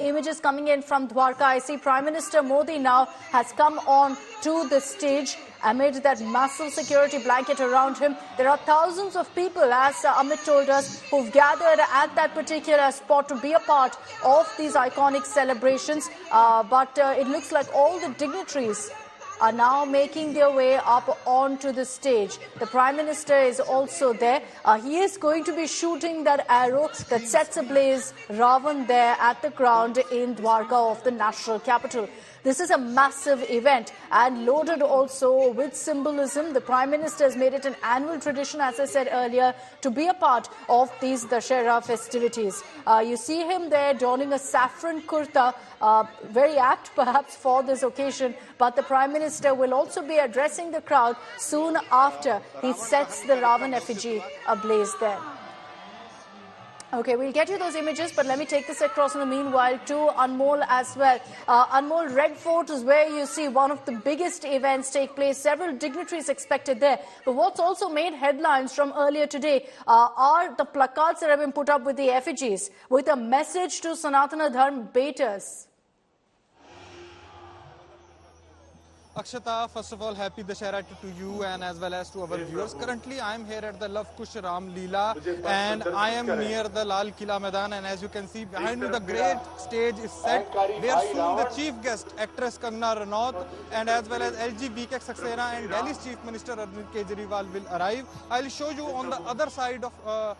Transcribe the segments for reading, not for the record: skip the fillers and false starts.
images coming in from Dwarka. I see Prime Minister Modi now has come on to the stage amid that massive security blanket around him. There are thousands of people, as Amit told us, who've gathered at that particular spot to be a part of these iconic celebrations. But it looks like all the dignitaries are now making their way up onto the stage. The Prime Minister is also there. He is going to be shooting that arrow that sets ablaze Ravan there at the ground in Dwarka of the national capital. This is a massive event and loaded also with symbolism. The Prime Minister has made it an annual tradition, as I said earlier, to be a part of these Dussehra festivities. You see him there donning a saffron kurta, very apt perhaps for this occasion, but the Prime Minister will also be addressing the crowd soon after he sets the Ravan effigy ablaze there. Okay, we'll get you those images, but let me take this across in the meanwhile to Anmol as well. Anmol, Red Fort is where you see one of the biggest events take place. Several dignitaries expected there. But what's also made headlines from earlier today are the placards that have been put up with the effigies with a message to Sanatana Dharma beaters. Akshata, first of all, happy Dussehra to you and as well as to our viewers. Currently, I am here at the Love Kush Ram Leela and I am near the Lal Kila Maidan, and as you can see behind me, the great stage is set where soon the chief guest, actress Kangana Ranaut, and as well as LGBK Saxena and Delhi's Chief Minister Arvind Kejriwal will arrive. I'll show you on the other side of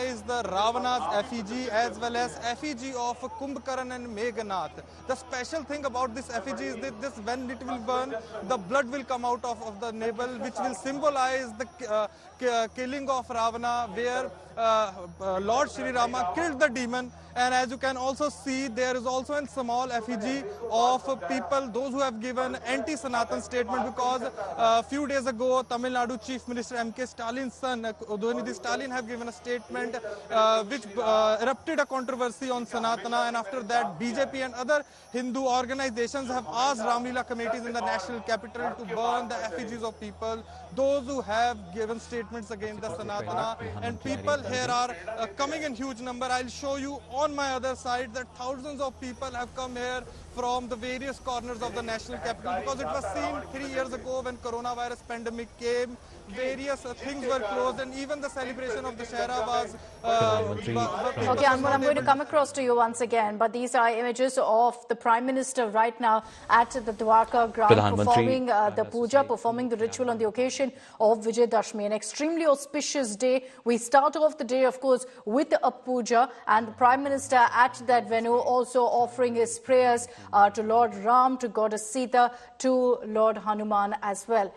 is the Ravana's effigy as well as effigy of Kumbhakaran and Meghnath. The special thing about this effigy is that this, when it will burn, the blood will come out of the navel, which will symbolize the killing of Ravana, where Lord Shri Rama killed the demon. And as you can also see, there is also a small effigy of people, those who have given anti-Sanatan statement, because a few days ago, Tamil Nadu Chief Minister M.K. Stalin's son, Udhanidhi Stalin, have given a statement which erupted a controversy on Sanatana, and after that, BJP and other Hindu organizations have asked Ramlila committees in the national capital to burn the effigies of people, those who have given statements against the Sanatana, and people here are coming in huge number. I'll show you on my other side that thousands of people have come here from the various corners of the national capital, because it was seen 3 years ago when coronavirus pandemic came, various things were closed, and even the celebration of Dussehra was... Okay, Anmol, I'm going to come across to you once again, but these are images of the Prime Minister right now at the Dwarka ground performing the puja, performing the ritual on the occasion of Vijay Dashmi, an extremely auspicious day. We start off the day, of course, with a puja, and the Prime Minister at that venue also offering his prayers to Lord Ram, to Goddess Sita, to Lord Hanuman as well.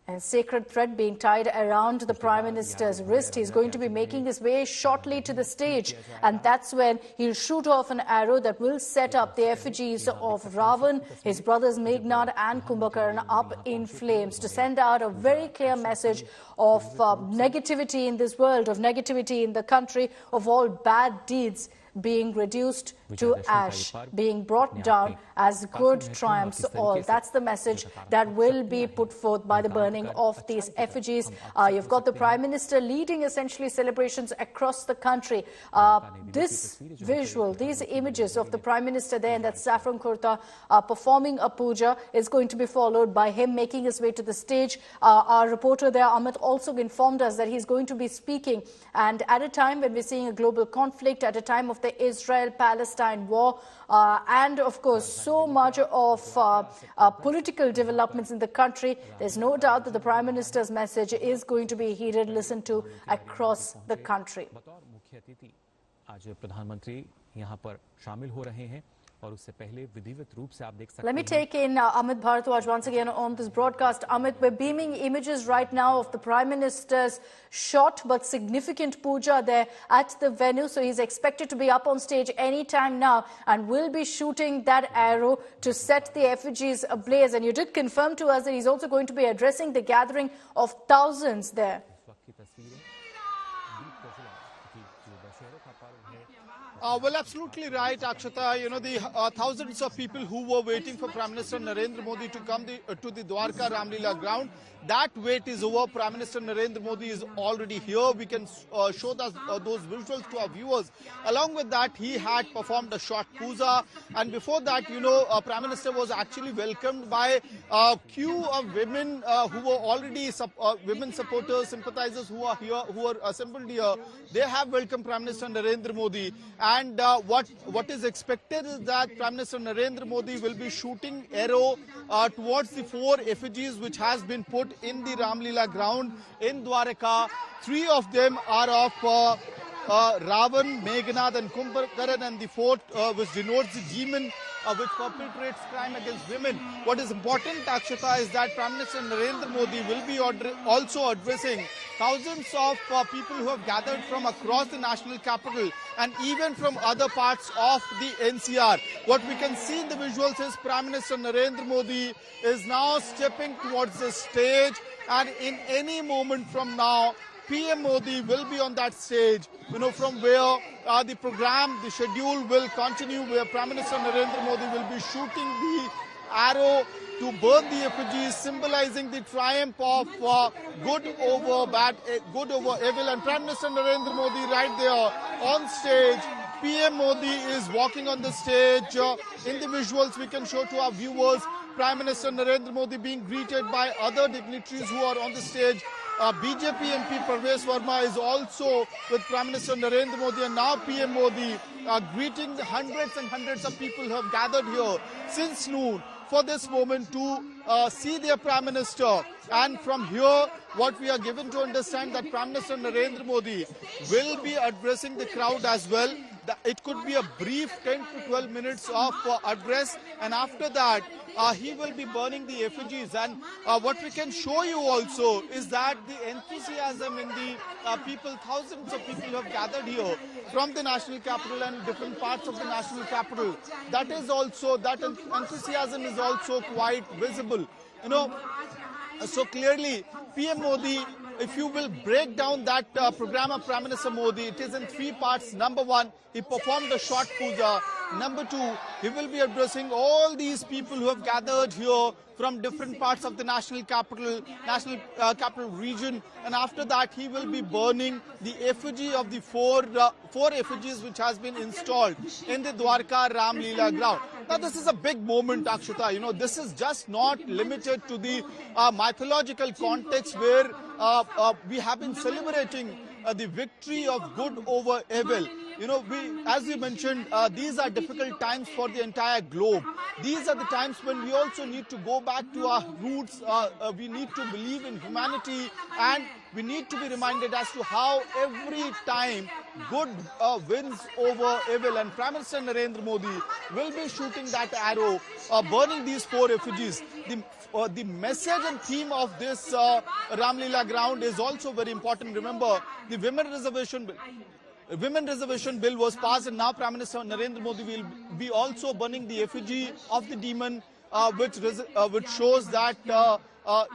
And sacred thread being tied around the Prime Minister's wrist. He's going to be making his way shortly to the stage, and that's when he'll shoot off an arrow that will set up the effigies of Ravan, his brothers Meghnath and Kumbhakaran up in flames, to send out a very clear message of negativity in this world, of negativity in the country, of all bad deeds being reduced to ash, being brought down as good triumphs all. That's the message that will be put forth by the burning of these effigies. You've got the Prime Minister leading essentially celebrations across the country. This visual, these images of the Prime Minister there in that saffron kurta performing a puja is going to be followed by him making his way to the stage. Our reporter there, Amit, also informed us that he's going to be speaking, and at a time when we're seeing a global conflict, at a time of the Israel-Palestine war, and of course so much of political developments in the country, there's no doubt that the Prime Minister's message is going to be heeded, listened to across the country. Let me take in Amit Bharadwaj once again on this broadcast. Amit, we're beaming images right now of the Prime Minister's short but significant puja there at the venue. So he's expected to be up on stage any time now and will be shooting that arrow to set the effigies ablaze. And you did confirm to us that he's also going to be addressing the gathering of thousands there. Well, absolutely right, Akshata. You know, the thousands of people who were waiting for Prime Minister Narendra Modi to come to the Dwarka Ramlila ground, that wait is over. Prime Minister Narendra Modi is already here. We can show those visuals to our viewers. Along with that, he had performed a short puja, and before that, you know, Prime Minister was actually welcomed by a queue of women who were already women supporters, sympathizers who are here, who are assembled here. They have welcomed Prime Minister Narendra Modi. And what is expected is that Prime Minister Narendra Modi will be shooting arrow towards the 4 effigies which has been put in the Ramlila ground in Dwarka. 3 of them are of Ravan, Meghnath and Kumbhakaran, and the 4th which denotes the demon which perpetrates crime against women. What is important, Akshata, is that Prime Minister Narendra Modi will be also addressing thousands of people who have gathered from across the national capital and even from other parts of the NCR. What we can see in the visuals is Prime Minister Narendra Modi is now stepping towards the stage, and in any moment from now, PM Modi will be on that stage, you know, from where the program, the schedule will continue, where Prime Minister Narendra Modi will be shooting the arrow to burn the effigies, symbolizing the triumph of good over bad, good over evil. And Prime Minister Narendra Modi right there on stage. PM Modi is walking on the stage. In the visuals we can show to our viewers Prime Minister Narendra Modi being greeted by other dignitaries who are on the stage. BJP MP Parvesh Verma is also with Prime Minister Narendra Modi, and now PM Modi greeting the hundreds and hundreds of people who have gathered here since noon for this moment to see their Prime Minister. And from here, what we are given to understand that Prime Minister Narendra Modi will be addressing the crowd as well. It could be a brief 10 to 12 minutes of address, and after that he will be burning the effigies. And what we can show you also is that the enthusiasm in the people, thousands of people who have gathered here from the national capital and different parts of the national capital, that enthusiasm is also quite visible, you know. So clearly, PM Modi, if you will break down that program of Prime Minister Modi, it is in 3 parts. Number 1, he performed a short puja. Number 2, he will be addressing all these people who have gathered here from different parts of the national capital region. And after that, he will be burning the effigy of the 4 effigies which has been installed in the Dwarka Ramlila ground. Now, this is a big moment, Akshata. You know, this is just not limited to the mythological context where we have been celebrating the victory of good over evil. You know, as we mentioned, these are difficult times for the entire globe. These are the times when we also need to go back to our roots. We need to believe in humanity, and we need to be reminded as to how every time good wins over evil. And Prime Minister Narendra Modi will be shooting that arrow, burning these 4 effigies. The message and theme of this Ramlila ground is also very important. Remember, the Women Reservation Bill was passed, and now Prime Minister Narendra Modi will be also burning the effigy of the demon, which shows that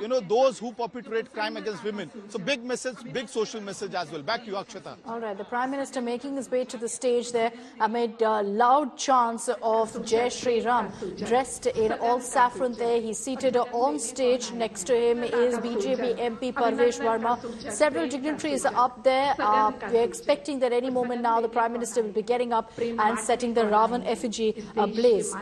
you know, those who perpetrate crime against women. So big message, big social message as well. Back to you, Akshata. All right, the Prime Minister making his way to the stage there amid loud chants of Jai Shri Ram, dressed in all saffron there. He's seated on stage. Next to him is BJP MP Parvesh Verma. Several dignitaries are up there. We're expecting that any moment now the Prime Minister will be getting up and setting the Ravan effigy ablaze.